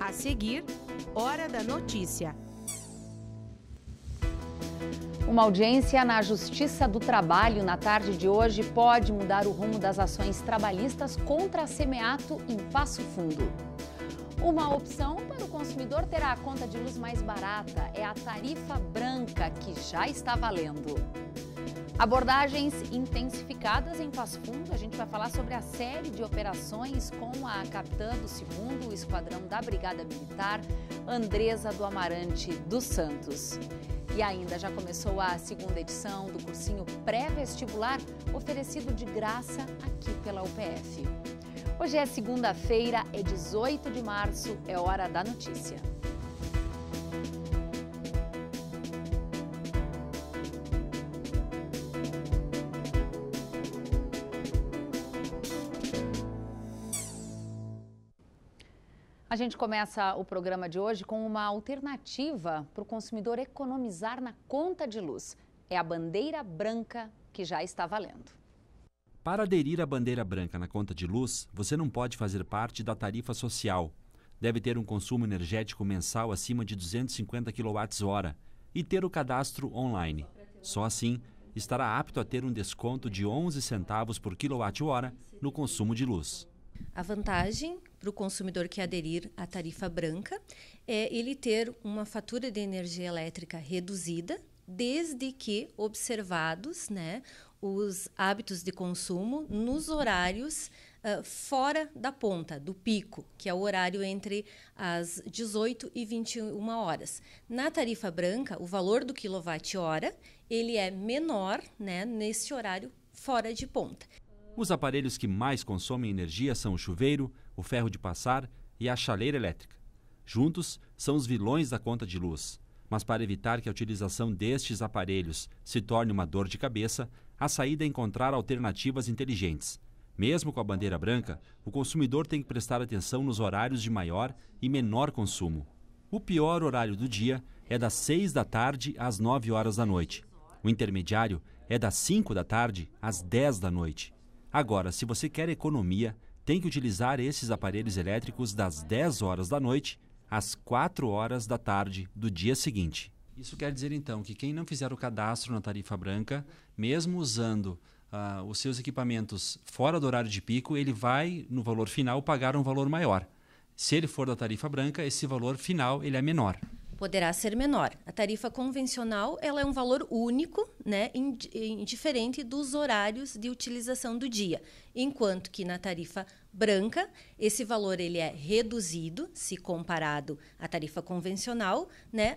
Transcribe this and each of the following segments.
A seguir, Hora da Notícia. Uma audiência na Justiça do Trabalho na tarde de hoje pode mudar o rumo das ações trabalhistas contra a Semeato em Passo Fundo. Uma opção para o consumidor ter a conta de luz mais barata é a tarifa branca, que já está valendo. Abordagens intensificadas em Passo Fundo. A gente vai falar sobre a série de operações com a capitã do 2º Esquadrão da Brigada Militar, Andresa do Amarante dos Santos. E ainda já começou a 2ª edição do cursinho pré-vestibular, oferecido de graça aqui pela UPF. Hoje é segunda-feira, é 18 de março, é Hora da Notícia. A gente começa o programa de hoje com uma alternativa para o consumidor economizar na conta de luz. É a bandeira branca que já está valendo. Para aderir à bandeira branca na conta de luz, você não pode fazer parte da tarifa social. Deve ter um consumo energético mensal acima de 250 kWh e ter o cadastro online. Só assim, estará apto a ter um desconto de 11 centavos por kWh no consumo de luz. A vantagem para o consumidor que aderir à tarifa branca é ele ter uma fatura de energia elétrica reduzida, desde que observados, os hábitos de consumo nos horários fora da ponta, do pico, que é o horário entre as 18 e 21 horas. Na tarifa branca, o valor do quilowatt-hora ele é menor, nesse horário fora de ponta. Os aparelhos que mais consomem energia são o chuveiro, o ferro de passar e a chaleira elétrica. Juntos, são os vilões da conta de luz. Mas para evitar que a utilização destes aparelhos se torne uma dor de cabeça, a saída é encontrar alternativas inteligentes. Mesmo com a bandeira branca, o consumidor tem que prestar atenção nos horários de maior e menor consumo. O pior horário do dia é das 6 da tarde às 9 horas da noite. O intermediário é das 5 da tarde às 10 da noite. Agora, se você quer economia, tem que utilizar esses aparelhos elétricos das 10 horas da noite às 4 horas da tarde do dia seguinte. Isso quer dizer, então, que quem não fizer o cadastro na tarifa branca, mesmo usando os seus equipamentos fora do horário de pico, ele vai, no valor final, pagar um valor maior. Se ele for da tarifa branca, esse valor final ele é menor. Poderá ser menor. A tarifa convencional ela é um valor único, indiferente dos horários de utilização do dia, enquanto que na tarifa branca esse valor ele é reduzido, se comparado à tarifa convencional,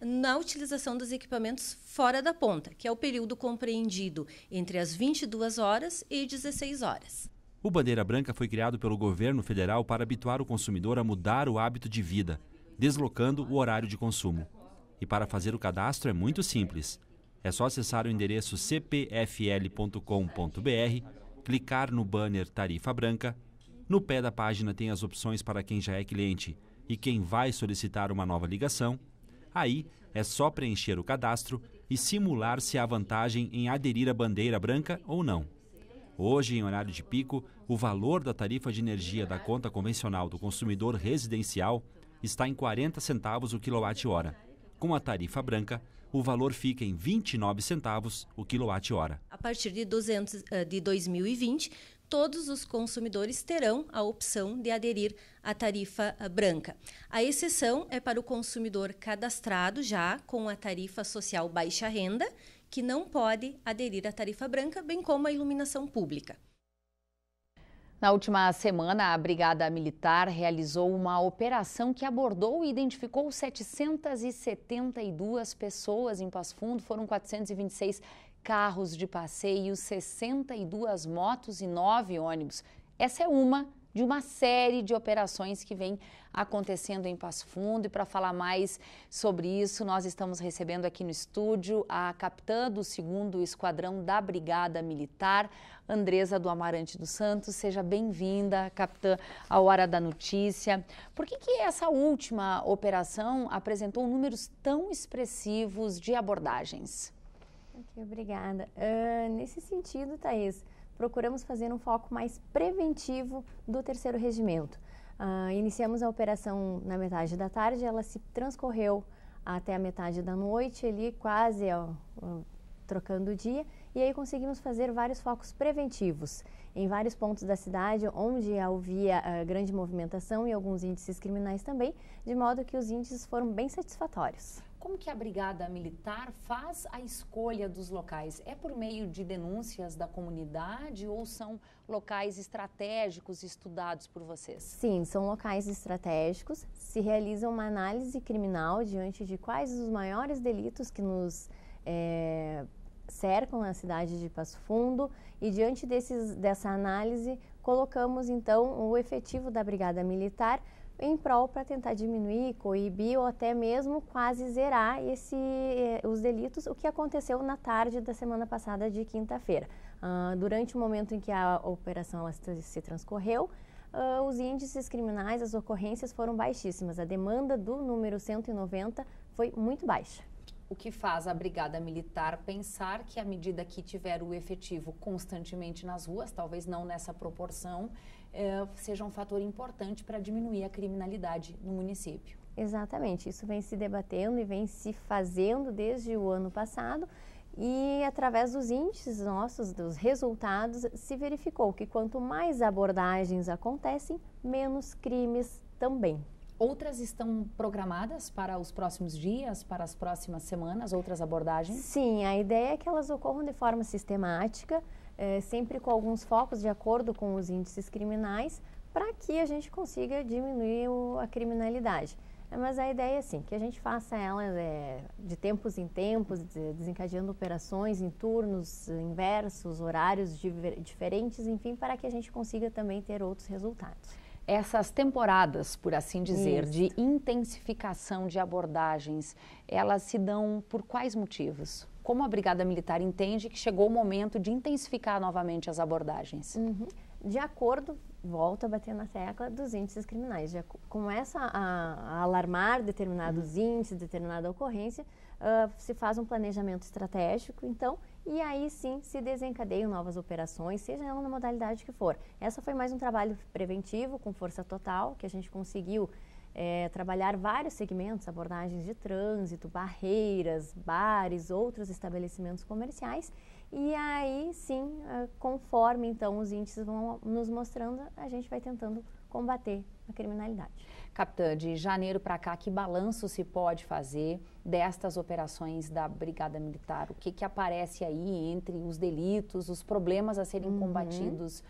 na utilização dos equipamentos fora da ponta, que é o período compreendido entre as 22 horas e 16 horas. O Bandeira Branca foi criado pelo governo federal para habituar o consumidor a mudar o hábito de vida, deslocando o horário de consumo. E para fazer o cadastro é muito simples. É só acessar o endereço cpfl.com.br, clicar no banner Tarifa Branca. No pé da página tem as opções para quem já é cliente e quem vai solicitar uma nova ligação. Aí é só preencher o cadastro e simular se há vantagem em aderir à bandeira branca ou não. Hoje, em horário de pico, o valor da tarifa de energia da conta convencional do consumidor residencial está em 40 centavos o quilowatt-hora. Com a tarifa branca, o valor fica em 29 centavos o quilowatt-hora. A partir de 2020, todos os consumidores terão a opção de aderir à tarifa branca. A exceção é para o consumidor cadastrado já com a tarifa social baixa renda, que não pode aderir à tarifa branca, bem como a iluminação pública. Na última semana, a Brigada Militar realizou uma operação que abordou e identificou 772 pessoas em Passo Fundo. Foram 426 carros de passeio, 62 motos e 9 ônibus. Essa é uma de uma série de operações que vem acontecendo em Passo Fundo. E para falar mais sobre isso, nós estamos recebendo aqui no estúdio a capitã do 2º Esquadrão da Brigada Militar, Andresa do Amarante dos Santos. Seja bem-vinda, capitã, à Hora da Notícia. Por que essa última operação apresentou números tão expressivos de abordagens? Obrigada. Nesse sentido, Thaís, procuramos fazer um foco mais preventivo do 3º Regimento. Iniciamos a operação na metade da tarde, ela se transcorreu até a metade da noite, ali quase trocando o dia, e aí conseguimos fazer vários focos preventivos em vários pontos da cidade, onde havia grande movimentação e alguns índices criminais também, de modo que os índices foram bem satisfatórios. Como que a Brigada Militar faz a escolha dos locais? É por meio de denúncias da comunidade ou são locais estratégicos estudados por vocês? Sim, são locais estratégicos. Se realiza uma análise criminal diante de quais os maiores delitos que nos cercam na cidade de Passo Fundo, e diante dessa análise colocamos então o efetivo da Brigada Militar em prol para tentar diminuir, coibir ou até mesmo quase zerar os delitos, o que aconteceu na tarde da semana passada de quinta-feira. Durante o momento em que a operação se transcorreu, os índices criminais, as ocorrências foram baixíssimas. A demanda do número 190 foi muito baixa. O que faz a Brigada Militar pensar que, à medida que tiver o efetivo constantemente nas ruas, talvez não nessa proporção, seja um fator importante para diminuir a criminalidade no município? Exatamente, isso vem se debatendo e vem se fazendo desde o ano passado, e através dos índices nossos, dos resultados, se verificou que quanto mais abordagens acontecem, menos crimes também. Outras estão programadas para os próximos dias, para as próximas semanas, outras abordagens? Sim, a ideia é que elas ocorram de forma sistemática, sempre com alguns focos de acordo com os índices criminais, para que a gente consiga diminuir a criminalidade. Mas a ideia é assim, que a gente faça elas de tempos em tempos, desencadeando operações em turnos inversos, horários diferentes, enfim, para que a gente consiga também ter outros resultados. Essas temporadas, por assim dizer, de intensificação de abordagens, elas se dão por quais motivos? Como a Brigada Militar entende que chegou o momento de intensificar novamente as abordagens? De acordo, volto a bater na tecla dos índices criminais. Começa a alarmar determinados índices, determinada ocorrência, se faz um planejamento estratégico, então, e aí sim se desencadeiam novas operações, seja ela na modalidade que for. Essa foi mais um trabalho preventivo, com força total, que a gente conseguiu trabalhar vários segmentos, abordagens de trânsito, barreiras, bares, outros estabelecimentos comerciais, e aí sim, conforme então os índices vão nos mostrando, a gente vai tentando combater a criminalidade. Capitã, de janeiro para cá, que balanço se pode fazer destas operações da Brigada Militar? O que aparece aí entre os delitos, os problemas a serem combatidos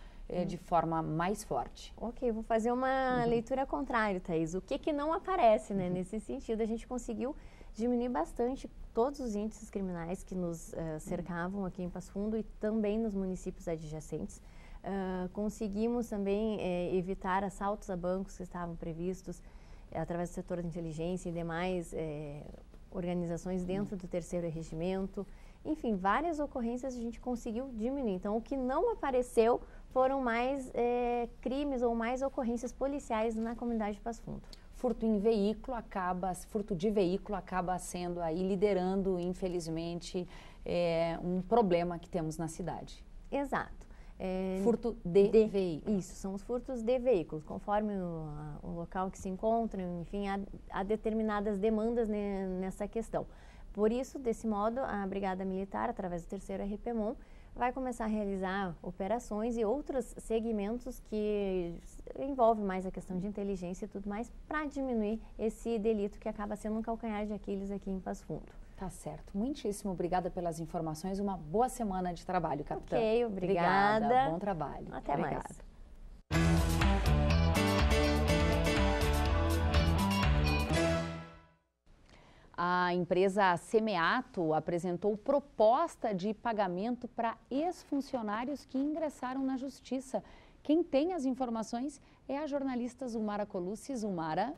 de forma mais forte? Ok, vou fazer uma leitura contrária, Thaís. O que não aparece, né? Nesse sentido, a gente conseguiu diminuir bastante todos os índices criminais que nos cercavam aqui em Passo Fundo e também nos municípios adjacentes. Conseguimos também evitar assaltos a bancos que estavam previstos através do setor de inteligência e demais organizações dentro do 3º Regimento. Enfim, várias ocorrências a gente conseguiu diminuir. Então, o que não apareceu foram mais crimes ou mais ocorrências policiais na comunidade de Passo Fundo. Furto de veículo acaba sendo aí, liderando, infelizmente, um problema que temos na cidade. Exato. Furto de veículos. Isso, são os furtos de veículos, conforme o local que se encontram, enfim, há determinadas demandas nessa questão. Por isso, desse modo, a Brigada Militar, através do 3º RPMON, vai começar a realizar operações e outros segmentos que envolvem mais a questão de inteligência e tudo mais, para diminuir esse delito que acaba sendo um calcanhar de Aquiles aqui em Passo Fundo. Tá certo. Muitíssimo obrigada pelas informações. Uma boa semana de trabalho, capitã. Ok, obrigada. Bom trabalho. Até mais. A empresa Semeato apresentou proposta de pagamento para ex-funcionários que ingressaram na Justiça. Quem tem as informações é a jornalista Zumara Colucci. Zumara.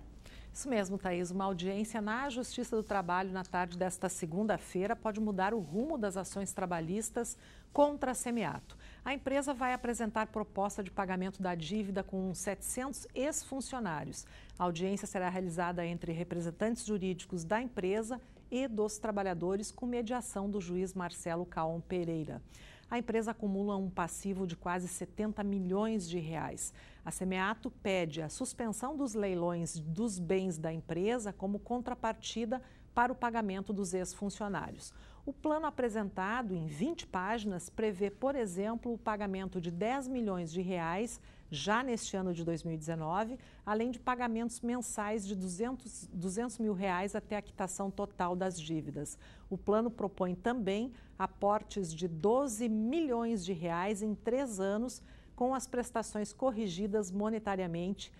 Isso mesmo, Thaís. Uma audiência na Justiça do Trabalho na tarde desta segunda-feira pode mudar o rumo das ações trabalhistas contra a Semeato. A empresa vai apresentar proposta de pagamento da dívida com 700 ex-funcionários. A audiência será realizada entre representantes jurídicos da empresa e dos trabalhadores, com mediação do juiz Marcelo Caon Pereira. a empresa acumula um passivo de quase 70 milhões de reais. A Semeato pede a suspensão dos leilões dos bens da empresa como contrapartida para o pagamento dos ex-funcionários. O plano apresentado em 20 páginas prevê, por exemplo, o pagamento de 10 milhões de reais já neste ano de 2019, além de pagamentos mensais de 200 mil reais até a quitação total das dívidas. O plano propõe também aportes de 12 milhões de reais em 3 anos, com as prestações corrigidas monetariamente,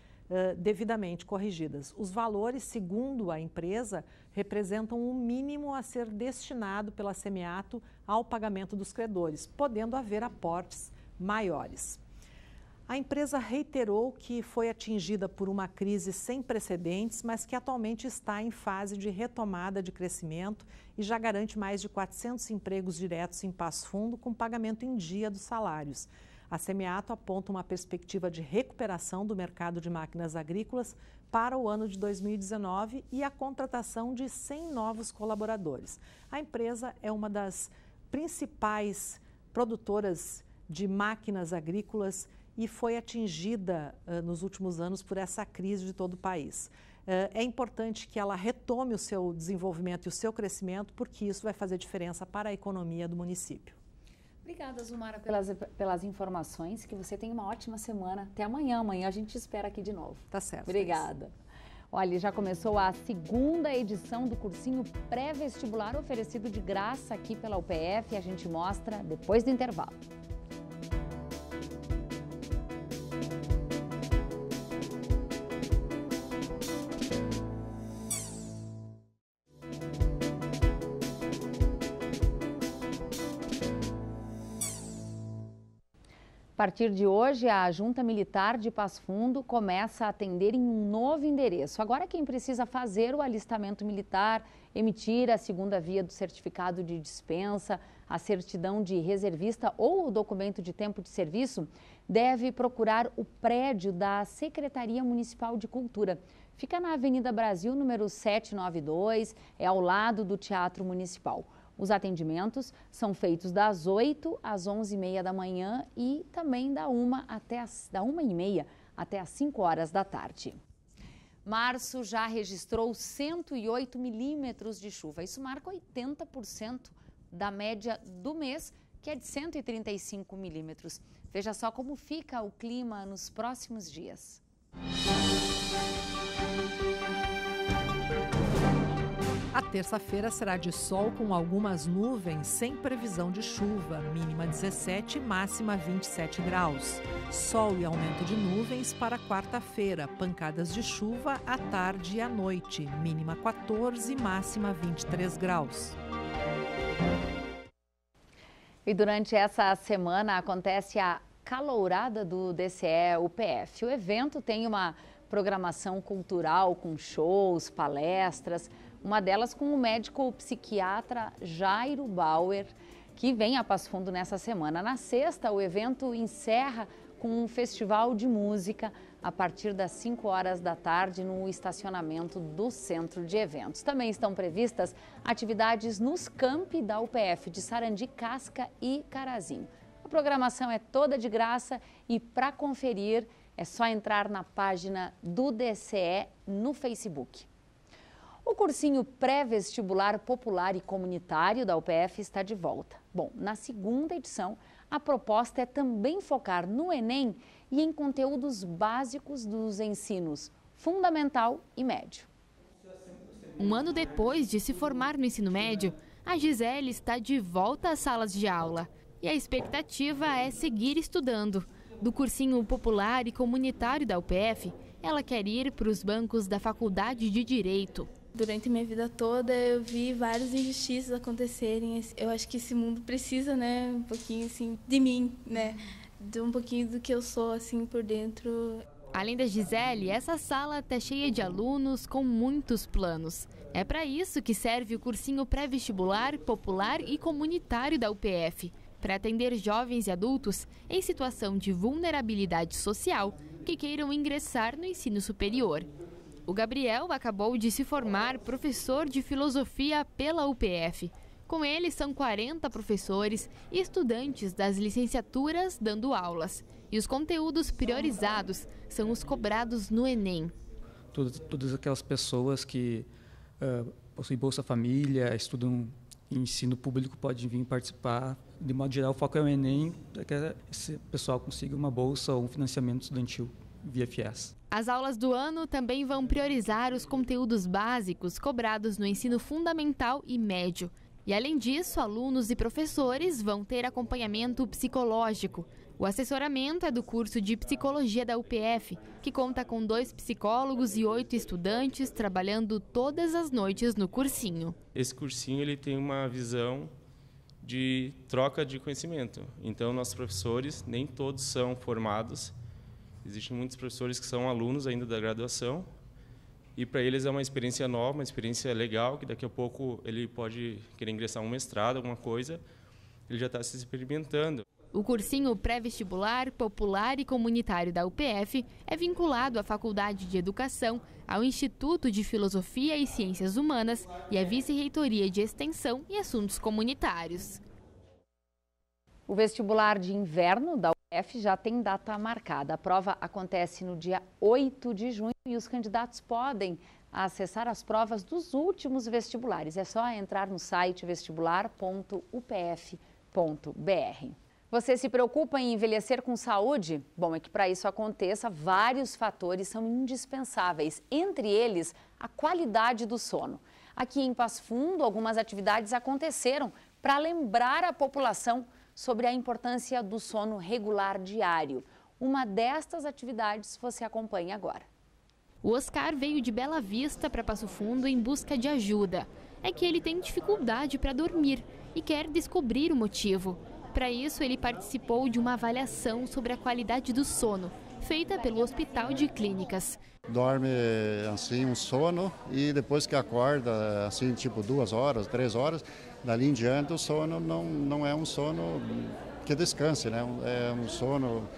devidamente corrigidas. Os valores, segundo a empresa, representam o mínimo a ser destinado pela Semeato ao pagamento dos credores, podendo haver aportes maiores. A empresa reiterou que foi atingida por uma crise sem precedentes, mas que atualmente está em fase de retomada de crescimento e já garante mais de 400 empregos diretos em Passo Fundo, com pagamento em dia dos salários. A Semeato aponta uma perspectiva de recuperação do mercado de máquinas agrícolas para o ano de 2019 e a contratação de 100 novos colaboradores. A empresa é uma das principais produtoras de máquinas agrícolas e foi atingida nos últimos anos por essa crise de todo o país. É importante que ela retome o seu desenvolvimento e o seu crescimento, porque isso vai fazer diferença para a economia do município. Obrigada, Zumara, pelas informações. Que você tenha uma ótima semana. Até amanhã. Amanhã a gente espera aqui de novo. Tá certo. Obrigada. Olha, já começou a 2ª edição do cursinho pré-vestibular oferecido de graça aqui pela UPF. A gente mostra depois do intervalo. A partir de hoje, a Junta Militar de Passo Fundo começa a atender em um novo endereço. Agora, quem precisa fazer o alistamento militar, emitir a 2ª via do certificado de dispensa, a certidão de reservista ou o documento de tempo de serviço, deve procurar o prédio da Secretaria Municipal de Cultura. Fica na Avenida Brasil, número 792, é ao lado do Teatro Municipal. Os atendimentos são feitos das 8 às 11h30 da manhã e também da 1h30 até as 5 horas da tarde. Março já registrou 108 milímetros de chuva. Isso marca 80% da média do mês, que é de 135 milímetros. Veja só como fica o clima nos próximos dias. A terça-feira será de sol com algumas nuvens, sem previsão de chuva, mínima 17, máxima 27 graus. Sol e aumento de nuvens para quarta-feira, pancadas de chuva à tarde e à noite, mínima 14, máxima 23 graus. E durante essa semana acontece a Calourada do DCE-UPF. O evento tem uma programação cultural com shows, palestras, uma delas com o médico psiquiatra Jairo Bauer, que vem a Passo Fundo nessa semana. Na sexta, o evento encerra com um festival de música a partir das 5 horas da tarde no estacionamento do centro de eventos. Também estão previstas atividades nos campi da UPF de Sarandi, Casca e Carazinho. A programação é toda de graça e para conferir é só entrar na página do DCE no Facebook. O cursinho pré-vestibular popular e comunitário da UPF está de volta. Bom, na 2ª edição, a proposta é também focar no Enem e em conteúdos básicos dos ensinos fundamental e médio. Um ano depois de se formar no ensino médio, a Gisele está de volta às salas de aula. E a expectativa é seguir estudando. Do cursinho popular e comunitário da UPF, ela quer ir para os bancos da Faculdade de Direito. Durante minha vida toda eu vi várias injustiças acontecerem. Eu acho que esse mundo precisa, né, um pouquinho assim de mim, né, de um pouquinho do que eu sou assim por dentro. Além da Gisele, essa sala está cheia de alunos com muitos planos. É para isso que serve o cursinho pré-vestibular, popular e comunitário da UPF, para atender jovens e adultos em situação de vulnerabilidade social que queiram ingressar no ensino superior. O Gabriel acabou de se formar professor de filosofia pela UPF. Com ele, são 40 professores e estudantes das licenciaturas dando aulas. E os conteúdos priorizados são os cobrados no Enem. Todas aquelas pessoas que possuem Bolsa Família, estudam em ensino público podem vir participar. De modo geral, o foco é o Enem, para que esse pessoal consiga uma bolsa ou um financiamento estudantil via FIES. As aulas do ano também vão priorizar os conteúdos básicos cobrados no ensino fundamental e médio. E, além disso, alunos e professores vão ter acompanhamento psicológico. O assessoramento é do curso de Psicologia da UPF, que conta com 2 psicólogos e 8 estudantes trabalhando todas as noites no cursinho. Esse cursinho ele tem uma visão de troca de conhecimento. Então, nossos professores, nem todos são formados. Existem muitos professores que são alunos ainda da graduação. E para eles é uma experiência nova, uma experiência legal, que daqui a pouco ele pode querer ingressar um mestrado, alguma coisa, ele já está se experimentando. O cursinho pré-vestibular, popular e comunitário da UPF é vinculado à Faculdade de Educação, ao Instituto de Filosofia e Ciências Humanas e à Vice-Reitoria de Extensão e Assuntos Comunitários. O vestibular de inverno da UPF já tem data marcada. A prova acontece no dia 8 de junho e os candidatos podem acessar as provas dos últimos vestibulares. É só entrar no site vestibular.upf.br. Você se preocupa em envelhecer com saúde? Bom, é que para isso aconteça, vários fatores são indispensáveis. Entre eles, a qualidade do sono. Aqui em Passo Fundo, algumas atividades aconteceram para lembrar a população sobre a importância do sono regular diário. Uma destas atividades você acompanha agora. O Oscar veio de Bela Vista para Passo Fundo em busca de ajuda. É que ele tem dificuldade para dormir e quer descobrir o motivo. Para isso, ele participou de uma avaliação sobre a qualidade do sono, feita pelo Hospital de Clínicas. Dorme assim um sono e depois que acorda, assim tipo 2 horas, 3 horas, dali em diante o sono não é um sono que descanse, né? É um sono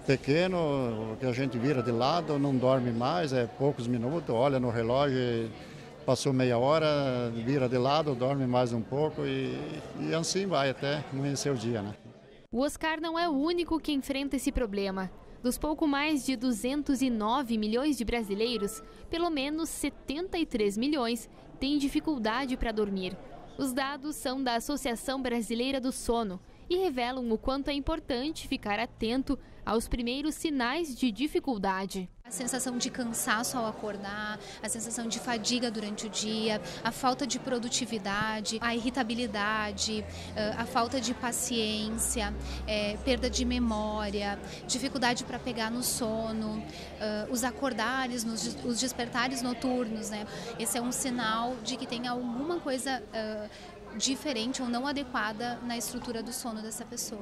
pequeno, que a gente vira de lado, não dorme mais, é poucos minutos, olha no relógio, passou meia hora, vira de lado, dorme mais um pouco e assim vai até amanhecer o dia, né? O Oscar não é o único que enfrenta esse problema. Dos pouco mais de 209 milhões de brasileiros, pelo menos 73 milhões têm dificuldade para dormir. Os dados são da Associação Brasileira do Sono e revelam o quanto é importante ficar atento aos primeiros sinais de dificuldade. A sensação de cansaço ao acordar, a sensação de fadiga durante o dia, a falta de produtividade, a irritabilidade, a falta de paciência, perda de memória, dificuldade para pegar no sono, os acordares, os despertares noturnos, né? Esse é um sinal de que tem alguma coisa diferente ou não adequada na estrutura do sono dessa pessoa.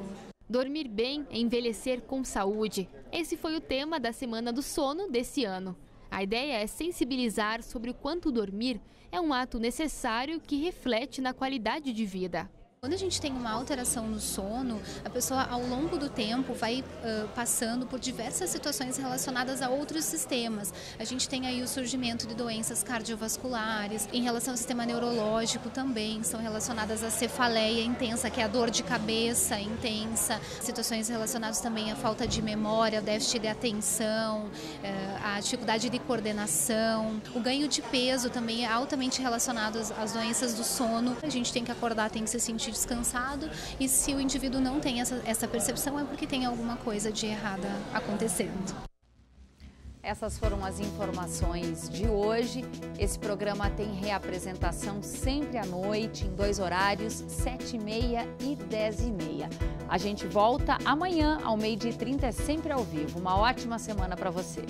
Dormir bem é envelhecer com saúde. Esse foi o tema da Semana do Sono desse ano. A ideia é sensibilizar sobre o quanto dormir é um ato necessário que reflete na qualidade de vida. Quando a gente tem uma alteração no sono, a pessoa ao longo do tempo vai passando por diversas situações relacionadas a outros sistemas. A gente tem aí o surgimento de doenças cardiovasculares, em relação ao sistema neurológico também, são relacionadas à cefaleia intensa, que é a dor de cabeça intensa, situações relacionadas também à falta de memória, ao déficit de atenção, à dificuldade de coordenação. O ganho de peso também é altamente relacionado às doenças do sono. A gente tem que acordar, tem que se sentir descansado, e se o indivíduo não tem essa percepção é porque tem alguma coisa de errada acontecendo. Essas foram as informações de hoje. Esse programa tem reapresentação sempre à noite, em 2 horários, 7h30 e 10h30. A gente volta amanhã ao 12h30, sempre ao vivo. Uma ótima semana para você.